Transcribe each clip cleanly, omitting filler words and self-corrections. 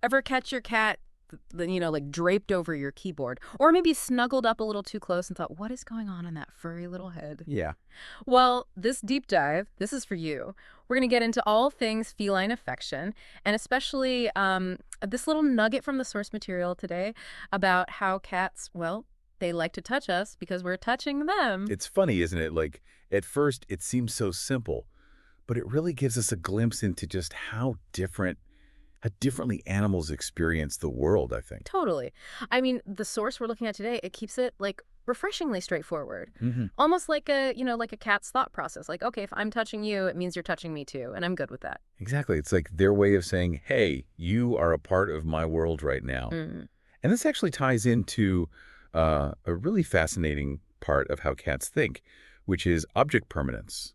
Ever catch your cat, like draped over your keyboard, or maybe snuggled up a little too close and thought, what is going on in that furry little head? Yeah. Well, this deep dive, this is for you. We're going to get into all things feline affection, and especially this little nugget from the source material today about how cats, well, they like to touch us because we're touching them. It's funny, isn't it? Like, at first, it seems so simple, but it really gives us a glimpse into just how differently animals experience the world, I think. Totally. I mean, the source we're looking at today, it keeps it like refreshingly straightforward. Hmm. Almost like like a cat's thought process. Like, okay, if I'm touching you, it means you're touching me too, and I'm good with that. Exactly. It's like their way of saying, hey, you are a part of my world right now. Mm. And this actually ties into a really fascinating part of how cats think, which is object permanence.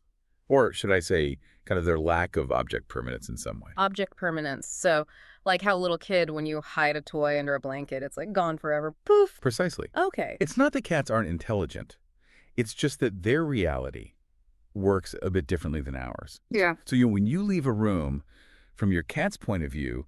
Or should I say, kind of their lack of object permanence in some way. Object permanence. So, like how a little kid, when you hide a toy under a blanket, it's like gone forever. Poof. Precisely. Okay. It's not that cats aren't intelligent. It's just that their reality works a bit differently than ours. Yeah. So when you leave a room, from your cat's point of view,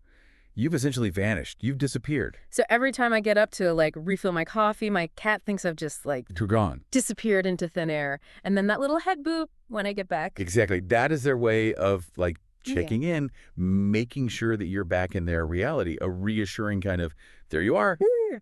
you've essentially vanished. You've disappeared. So every time I get up to like refill my coffee, my cat thinks I've just like You're gone. disappeared into thin air. And then that little head boop when I get back. Exactly. That is their way of like Yeah. checking in, making sure that you're back in their reality, a reassuring kind of, there you are,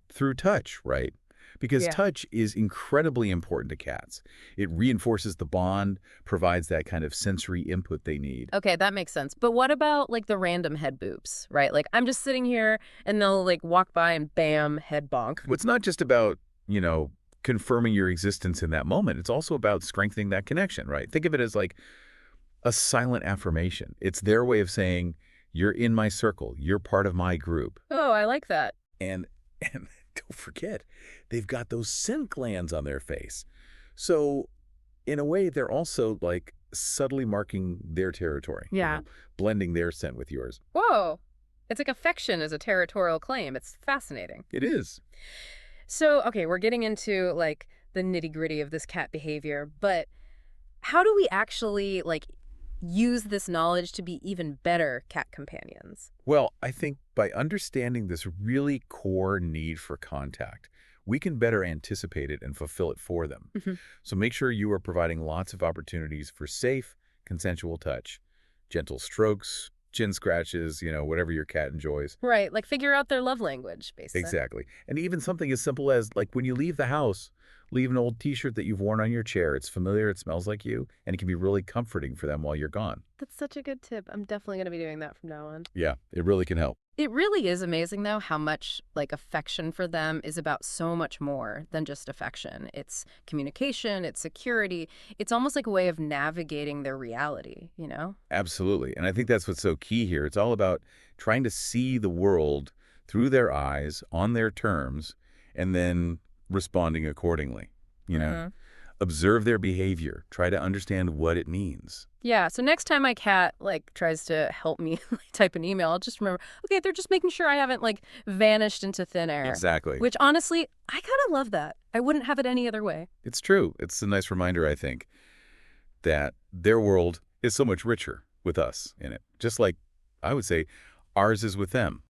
through touch, right? Because Yeah. touch is incredibly important to cats. It reinforces the bond, provides that kind of sensory input they need. Okay, that makes sense. But what about like the random head boops, right? Like I'm just sitting here and they'll like walk by and bam, head bonk. Well, it's not just about, confirming your existence in that moment. It's also about strengthening that connection, right? Think of it as like a silent affirmation. It's their way of saying, you're in my circle. You're part of my group. Oh, I like that. And and don't forget, they've got those scent glands on their face. So in a way, they're also like subtly marking their territory, Yeah. blending their scent with yours. Whoa. It's like affection is a territorial claim. It's fascinating. It is. So, okay, we're getting into like the nitty-gritty of this cat behavior, but how do we actually like use this knowledge to be even better cat companions? Well, I think by understanding this really core need for contact, we can better anticipate it and fulfill it for them. Mhm. So make sure you are providing lots of opportunities for safe, consensual touch, gentle strokes, chin scratches, whatever your cat enjoys. Right, like figure out their love language, basically. Exactly. And even something as simple as, like, when you leave the house, leave an old T-shirt that you've worn on your chair. It's familiar, it smells like you, and it can be really comforting for them while you're gone. That's such a good tip. I'm definitely going to be doing that from now on. Yeah, it really can help. It really is amazing, though, how much like affection for them is about so much more than just affection. It's communication, it's security. It's almost like a way of navigating their reality, you know? Absolutely. And I think that's what's so key here. It's all about trying to see the world through their eyes, on their terms, and then responding accordingly. You know, Mhm. observe their behavior, try to understand what it means. Yeah, so next time my cat like tries to help me type an email, I'll just remember, okay, they're just making sure I haven't like vanished into thin air. Exactly. Which honestly, I kind of love that. I wouldn't have it any other way. It's true. It's a nice reminder, I think, that their world is so much richer with us in it. Just like I would say ours is with them.